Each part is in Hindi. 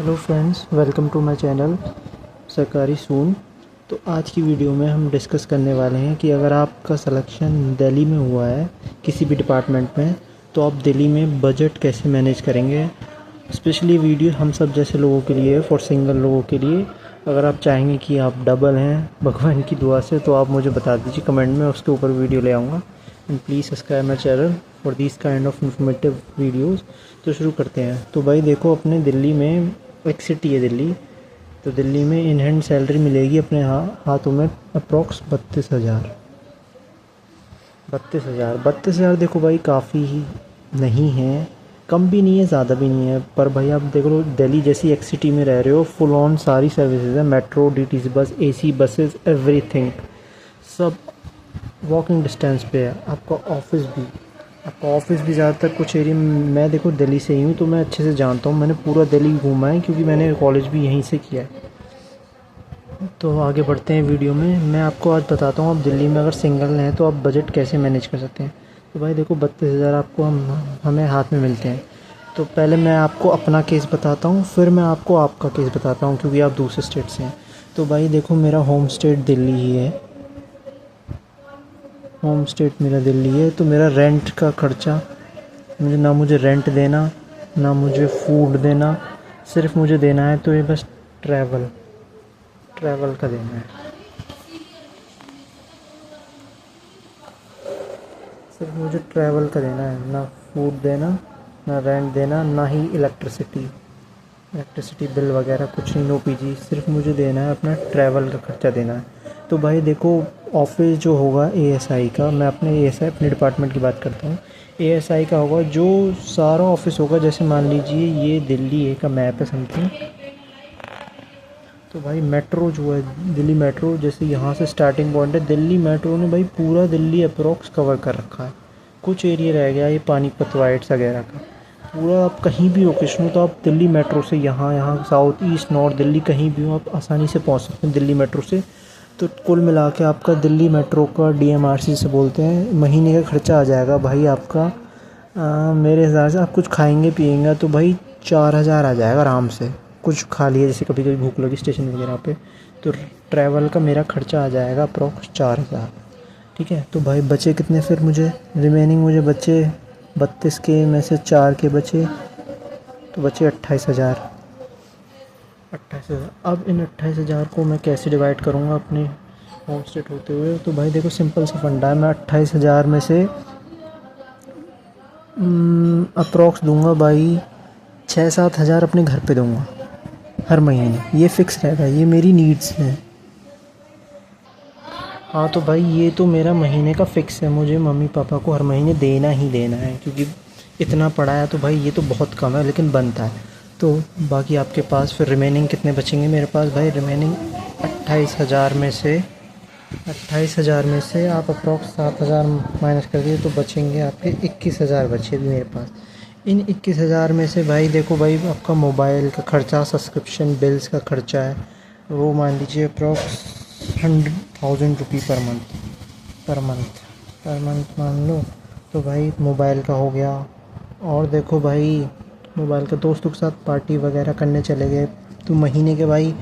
Hello friends, welcome to my channel सरकारी सून। तो आज की वीडियो में हम डिस्कस करने वाले हैं कि अगर आपका सिलेक्शन दिल्ली में हुआ है किसी भी डिपार्टमेंट में, तो आप दिल्ली में बजट कैसे मैनेज करेंगे। स्पेशली वीडियो हम सब जैसे लोगों के लिए, फॉर सिंगल लोगों के लिए। अगर आप चाहेंगे कि आप डबल हैं भगवान की दुआ से, तो आप मुझे बता दीजिए कमेंट में, उसके ऊपर वीडियो ले आऊँगा। And please subscribe my channel for this kind of informative videos. तो शुरू करते हैं। तो भाई देखो, अपने दिल्ली में एक सिटी है दिल्ली, तो दिल्ली में इन हैंड सैलरी मिलेगी अपने हाथों में अप्रॉक्स 32,000। 32,000 देखो भाई, काफ़ी ही नहीं है, कम भी नहीं है, ज़्यादा भी नहीं है। पर भाई आप देख लो, दिल्ली जैसी एक सिटी में रह रहे हो, फुल ऑन सारी सर्विसेज है, metro, DTC bus, AC buses, everything, सब वॉकिंग डिस्टेंस पे है। आपका ऑफिस भी ज़्यादातर कुछ एरिया, मैं देखो दिल्ली से ही हूँ तो मैं अच्छे से जानता हूँ, मैंने पूरा दिल्ली घूमा है क्योंकि मैंने कॉलेज भी यहीं से किया है। तो आगे बढ़ते हैं वीडियो में। मैं आपको आज बताता हूँ, आप दिल्ली में अगर सिंगल हैं तो आप बजट कैसे मैनेज कर सकते हैं। तो भाई देखो, 32,000 आपको हमें हाथ में मिलते हैं। तो पहले मैं आपको अपना केस बताता हूँ, फिर मैं आपको आपका केस बताता हूँ क्योंकि आप दूसरे स्टेट से हैं। तो भाई देखो, मेरा होम स्टेट दिल्ली ही है, होम स्टेट मेरा दिल्ली है। तो मेरा रेंट का खर्चा, मुझे रेंट देना, ना मुझे फूड देना, सिर्फ मुझे देना है तो ये बस ट्रैवल का देना है। सिर्फ मुझे ट्रैवल का देना है, ना फूड देना, ना रेंट देना, ना ही इलेक्ट्रिसिटी बिल वगैरह कुछ नहीं, नो पीजी। सिर्फ मुझे देना है अपना ट्रैवल का खर्चा देना है। तो भाई देखो, ऑफिस जो होगा एएसआई का, मैं अपने डिपार्टमेंट की बात करता हूँ। एएसआई का होगा जो सारा ऑफिस होगा, जैसे मान लीजिए ये दिल्ली ए का मैप है समथिंग। तो भाई मेट्रो जो है, दिल्ली मेट्रो, जैसे यहाँ से स्टार्टिंग पॉइंट है, दिल्ली मेट्रो ने भाई पूरा दिल्ली अप्रोक्स कवर कर रखा है। कुछ एरिया रह गया ये पानीपत वाइट्स वगैरह का, पूरा आप कहीं भी लोकेशन हो तो आप दिल्ली मेट्रो से यहाँ साउथ ईस्ट नॉर्थ दिल्ली कहीं भी हो, आप आसानी से पहुँच सकते हैं दिल्ली मेट्रो से। तो कुल मिला के आपका दिल्ली मेट्रो का, डीएमआरसी से बोलते हैं, महीने का खर्चा आ जाएगा भाई आपका, मेरे हिसाब से आप कुछ खाएंगे पिएंगे तो भाई 4,000 आ जाएगा आराम से। कुछ खा लिए, जैसे कभी कभी भूख लगी स्टेशन वगैरह पे, तो ट्रैवल का मेरा खर्चा आ जाएगा अप्रॉक्स 4,000। ठीक है। तो भाई बचे कितने फिर मुझे, रिमेनिंग मुझे बचे 32 के में से 4 के बचे, तो बचे 28,000। 28,000। अब इन 28,000 को मैं कैसे डिवाइड करूँगा अपने होम स्टेट होते हुए। तो भाई देखो, सिंपल सा फंडा है, मैं 28,000 में से अप्रॉक्स दूंगा भाई 6-7 हज़ार अपने घर पे दूंगा हर महीने, ये फ़िक्स रहेगा, ये मेरी नीड्स हैं। हाँ तो भाई ये तो मेरा महीने का फ़िक्स है, मुझे मम्मी पापा को हर महीने देना ही देना है, क्योंकि इतना पड़ा है तो भाई ये तो बहुत कम है लेकिन बनता है। तो बाकी आपके पास फिर रिमेनिंग कितने बचेंगे मेरे पास भाई, रिमेनिंग 28,000 में से आप अप्रॉक्स 7,000 माइनस कर दिए तो बचेंगे आपके 21,000 बचे भी मेरे पास। इन 21,000 में से भाई देखो भाई, आपका मोबाइल का खर्चा, सब्सक्रिप्शन बिल्स का खर्चा है, वो मान लीजिए अप्रॉक्स 100,000 रुपये पर मंथ मान लो। तो भाई मोबाइल का हो गया। और देखो भाई, मोबाइल का, दोस्तों के साथ पार्टी वगैरह करने चले गए तो महीने के भाई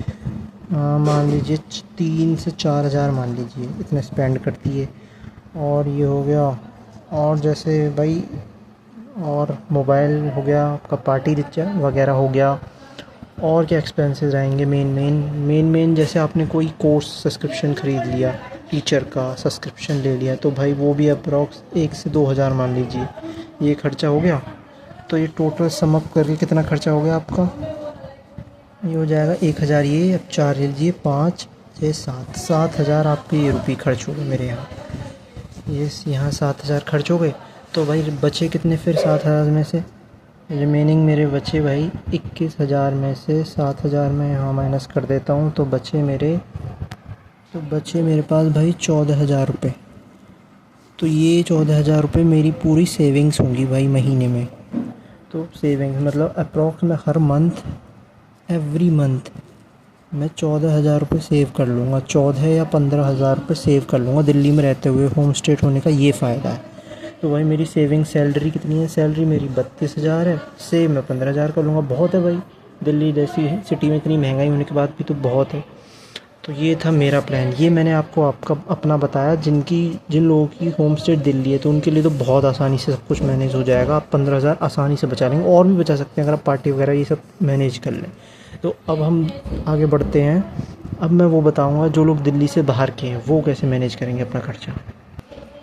मान लीजिए 3 से 4 हज़ार मान लीजिए, इतना स्पेंड करती है। और ये हो गया, और जैसे भाई, और मोबाइल हो गया आपका, पार्टी रिचार्ज वगैरह हो गया। और क्या एक्सपेंसेस रहेंगे मेन, जैसे आपने कोई कोर्स सब्सक्रिप्शन ख़रीद लिया, टीचर का सब्सक्रिप्शन ले लिया, तो भाई वो भी अप्रॉक्स 1 से 2 हज़ार मान लीजिए, ये खर्चा हो गया। तो ये टोटल सम अप करके कितना खर्चा हो गया आपका, ये हो जाएगा 1,000, ये अब 4 लीजिए, 5 6 7 आपके ये रुपये खर्च हो गए मेरे यहाँ। ये यहाँ 7,000 खर्च हो गए। तो भाई बचे कितने फिर 7,000 में से, रिमेनिंग मेरे बचे भाई 21,000 में से 7,000 में यहाँ माइनस कर देता हूँ, तो बचे मेरे पास भाई 14,000 रुपये। तो ये 14,000 रुपये मेरी पूरी सेविंग्स होंगी भाई महीने में। तो सेविंग्स मतलब अप्रॉक्स मैं हर मंथ, एवरी मंथ मैं 14,000 रुपये सेव कर लूँगा, 14 या 15,000 रुपये सेव कर लूँगा दिल्ली में रहते हुए। होम स्टेट होने का ये फ़ायदा है। तो भाई मेरी सेविंग सैलरी कितनी है, सैलरी मेरी 32,000 है, सेव मैं 15,000 कर लूँगा, बहुत है भाई। दिल्ली जैसी सिटी में इतनी महंगाई होने के बाद भी तो बहुत है। तो ये था मेरा प्लान, ये मैंने आपको अपना बताया। जिन लोगों की होम स्टेट दिल्ली है तो उनके लिए तो बहुत आसानी से सब कुछ मैनेज हो जाएगा। आप 15,000 आसानी से बचा लेंगे, और भी बचा सकते हैं अगर आप पार्टी वगैरह ये सब मैनेज कर लें। तो अब हम आगे बढ़ते हैं। अब मैं वो बताऊंगा जो लोग दिल्ली से बाहर के हैं वो कैसे मैनेज करेंगे अपना खर्चा।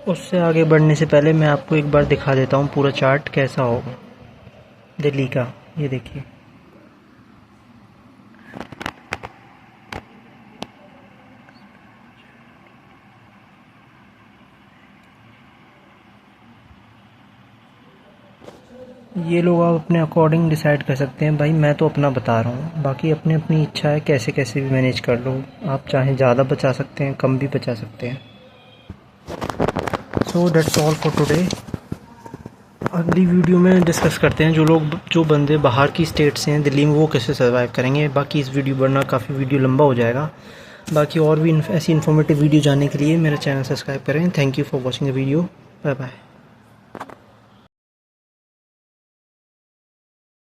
उससे आगे बढ़ने से पहले मैं आपको एक बार दिखा देता हूँ पूरा चार्ट कैसा होगा दिल्ली का। ये देखिए, ये लोग आप अपने अकॉर्डिंग डिसाइड कर सकते हैं। भाई मैं तो अपना बता रहा हूँ, बाकी अपनी अपनी इच्छा है, कैसे कैसे भी मैनेज कर लो। आप चाहें ज़्यादा बचा सकते हैं, कम भी बचा सकते हैं। So that's all for today. अगली वीडियो में डिस्कस करते हैं जो बंदे बाहर की स्टेट से हैं दिल्ली में वो कैसे सर्वाइव करेंगे। बाकी इस वीडियो बनना काफ़ी वीडियो लंबा हो जाएगा। बाकी और भी ऐसी इन्फॉर्मेटिव वीडियो जानने के लिए मेरा चैनल सब्सक्राइब करें। Thank you for watching the video. Bye bye.